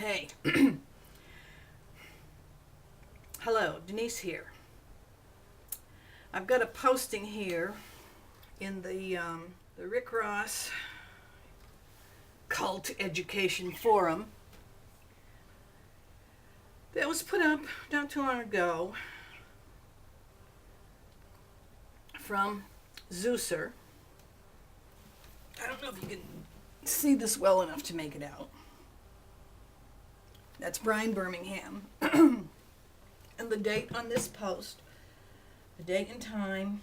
Hey. Hello, Denise here. I've got a posting here in the Rick Ross Cult Education Forum that was put up not too long ago from Zeuser. I don't know if you can see this well enough to make it out. That's Brian Birmingham. And the date on this post, the date and time,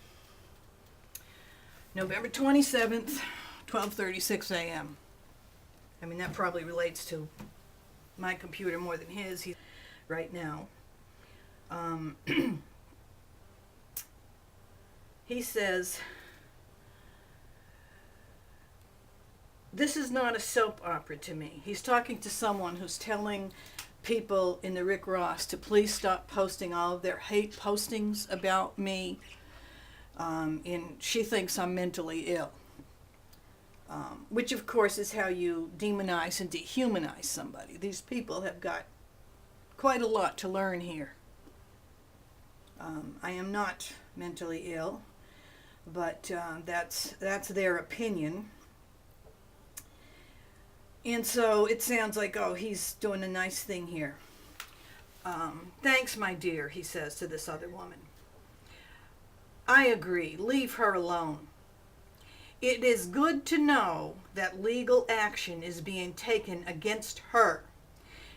November 27th, 12:36 a.m. I mean, that probably relates to my computer more than his. He's right now. He says, this is not a soap opera to me. He's talking to someone who's telling people in the Rick Ross to please stop posting all of their hate postings about me. And she thinks I'm mentally ill. Which, of course, is how you demonize and dehumanize somebody. These people have got quite a lot to learn here. I am not mentally ill, but that's their opinion. And so it sounds like, oh, he's doing a nice thing here. Thanks, my dear, he says to this other woman. I agree. Leave her alone. It is good to know that legal action is being taken against her.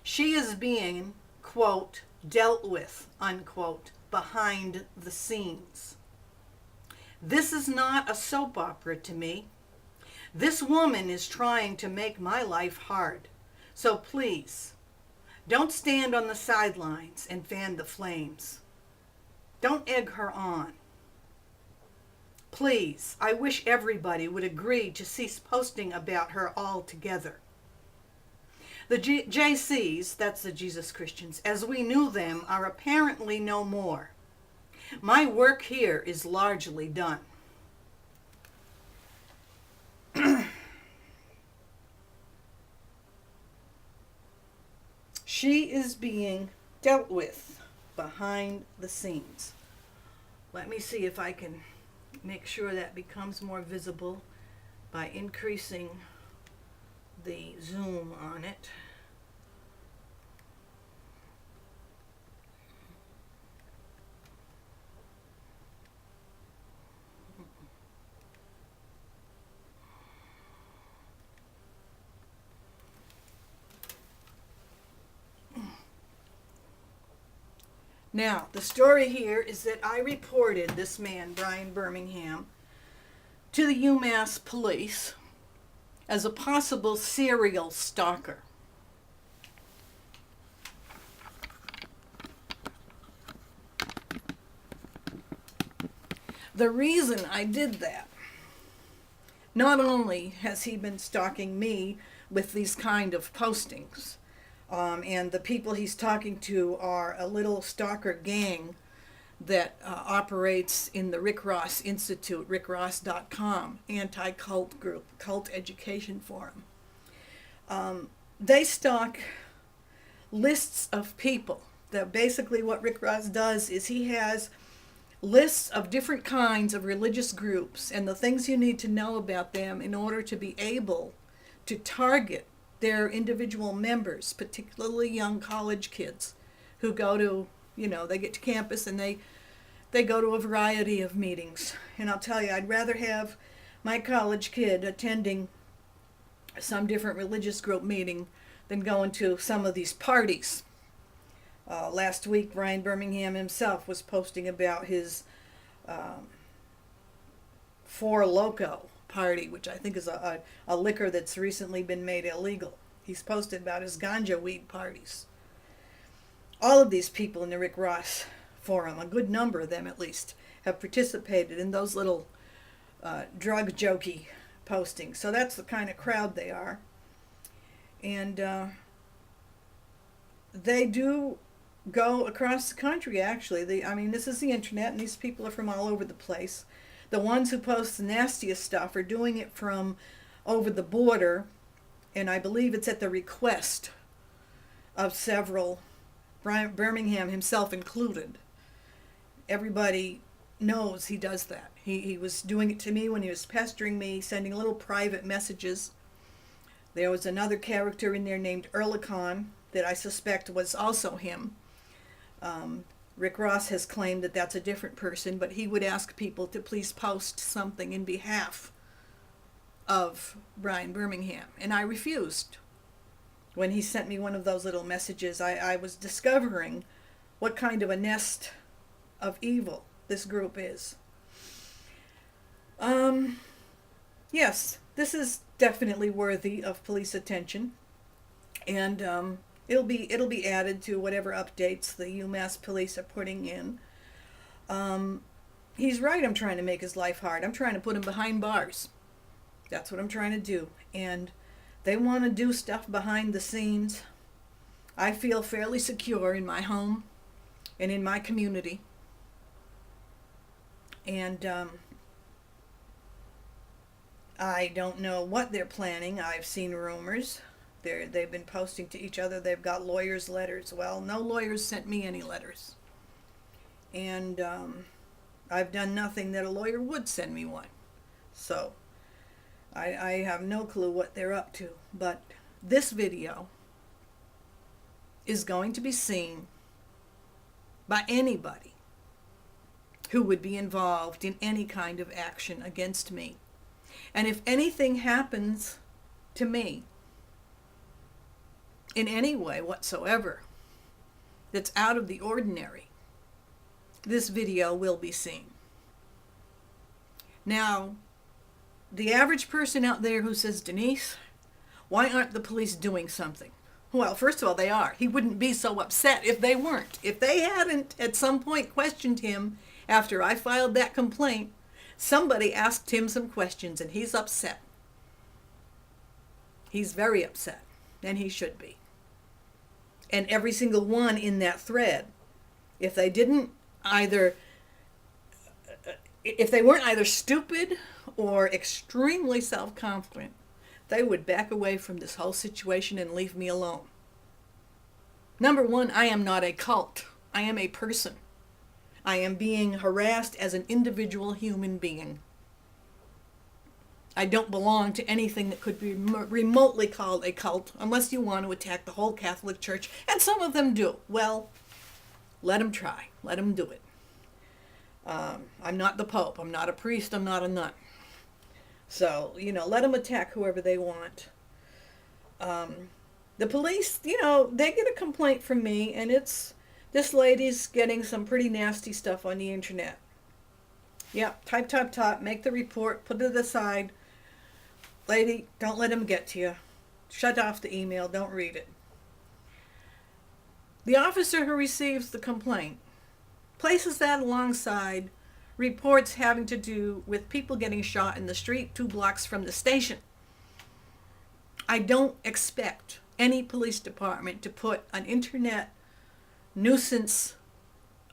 She is being, quote, dealt with, unquote, behind the scenes. This is not a soap opera to me. This woman is trying to make my life hard. So please, don't stand on the sidelines and fan the flames. Don't egg her on. Please, I wish everybody would agree to cease posting about her altogether. The JCs, that's the Jesus Christians, as we knew them, are apparently no more. My work here is largely done. She is being dealt with behind the scenes. Let me see if I can make sure that becomes more visible by increasing the zoom on it. Now, the story here is that I reported this man, Brian Birmingham, to the UMass police as a possible serial stalker. The reason I did that, not only has he been stalking me with these kind of postings, and the people he's talking to are a little stalker gang that operates in the Rick Ross Institute, rickross.com, anti-cult group, cult education forum. They stalk lists of people. That basically what Rick Ross does is he has lists of different kinds of religious groups and the things you need to know about them in order to be able to target their individual members, particularly young college kids who go to, they get to campus and they go to a variety of meetings. And I'll tell you, I'd rather have my college kid attending some different religious group meeting than going to some of these parties. Last week, Brian Birmingham himself was posting about his Four Loko party, which I think is a liquor that's recently been made illegal. He's posted about his ganja weed parties. All of these people in the Rick Ross forum, a good number of them at least, have participated in those little drug jokey postings. So that's the kind of crowd they are. And they do go across the country, actually. This is the internet, and these people are from all over the place. The ones who post the nastiest stuff are doing it from over the border, and I believe it's at the request of several, Brian Birmingham himself included. Everybody knows he does that. He was doing it to me when he was pestering me, sending little private messages. There was another character in there named Earlicon that I suspect was also him. Rick Ross has claimed that that's a different person, but he would ask people to please post something in behalf of Brian Birmingham, and I refused. When he sent me one of those little messages, I was discovering what kind of a nest of evil this group is. Yes, this is definitely worthy of police attention, and it'll be added to whatever updates the UMass police are putting in. He's right. I'm trying to make his life hard. I'm trying to put him behind bars. That's what I'm trying to do, and they want to do stuff behind the scenes. I feel fairly secure in my home and in my community. And I don't know what they're planning. I've seen rumors. They've been posting to each other. They've got lawyers' letters. Well, no lawyers sent me any letters. And I've done nothing that a lawyer would send me one. So I have no clue what they're up to. But this video is going to be seen by anybody who would be involved in any kind of action against me. And if anything happens to me in any way whatsoever that's out of the ordinary, this video will be seen. Now, the average person out there who says, Denise, why aren't the police doing something? Well, first of all, they are. He wouldn't be so upset if they weren't. If they hadn't at some point questioned him after I filed that complaint, somebody asked him some questions and he's upset. He's very upset, and he should be. And every single one in that thread, if they weren't either stupid or extremely self-confident, they would back away from this whole situation and leave me alone. Number one, I am not a cult. I am a person. I am being harassed as an individual human being. I don't belong to anything that could be remotely called a cult, unless you want to attack the whole Catholic Church, and some of them do. Well, let them try. Let them do it. I'm not the Pope. I'm not a priest. I'm not a nun. So, let them attack whoever they want. The police, they get a complaint from me, and it's, this lady's getting some pretty nasty stuff on the internet. Yep, type, make the report, put it aside. Lady, don't let him get to you. Shut off the email, don't read it. The officer who receives the complaint places that alongside reports having to do with people getting shot in the street 2 blocks from the station. I don't expect any police department to put an internet nuisance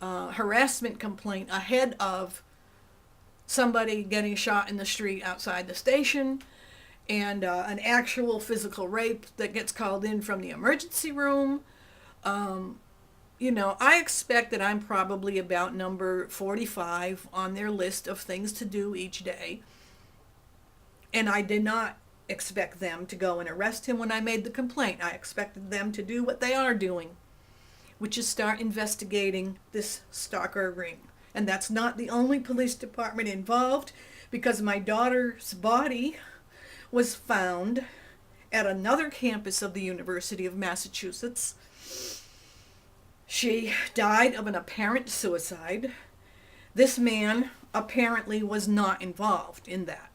harassment complaint ahead of somebody getting shot in the street outside the station and an actual physical rape that gets called in from the emergency room. I expect that I'm probably about number 45 on their list of things to do each day. And I did not expect them to go and arrest him when I made the complaint. I expected them to do what they are doing, which is start investigating this stalker ring. And that's not the only police department involved, because my daughter's body was found at another campus of the University of Massachusetts. She died of an apparent suicide. This man apparently was not involved in that.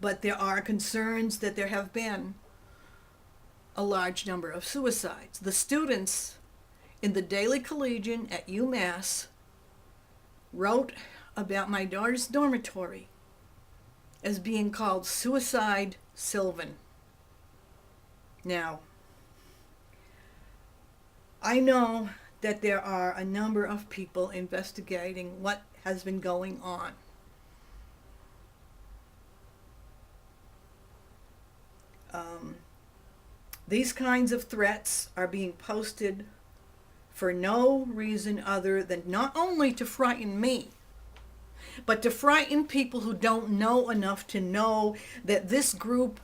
But there are concerns that there have been a large number of suicides. The students in the Daily Collegian at UMass wrote about my daughter's dormitory as being called Suicide Sylvan. Now, I know that there are a number of people investigating what has been going on. These kinds of threats are being posted for no reason other than not only to frighten me, but to frighten people who don't know enough to know that this group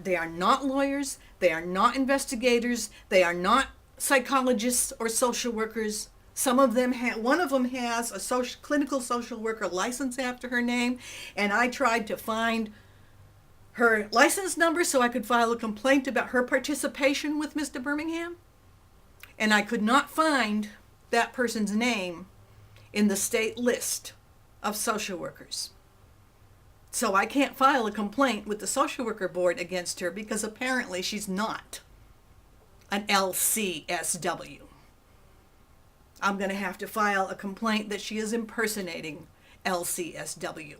they are not lawyers, they are not investigators, they are not psychologists or social workers. Some of them one of them has a clinical social worker license after her name, and I tried to find her license number so I could file a complaint about her participation with Mr. Birmingham, and I could not find that person's name in the state list of social workers. So I can't file a complaint with the social worker board against her because apparently she's not an LCSW. I'm going to have to file a complaint that she is impersonating LCSW.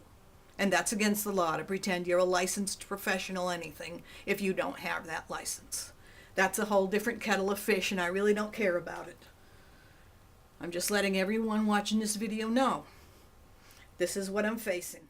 And that's against the law to pretend you're a licensed professional anything if you don't have that license. That's a whole different kettle of fish, and I really don't care about it. I'm just letting everyone watching this video know this is what I'm facing.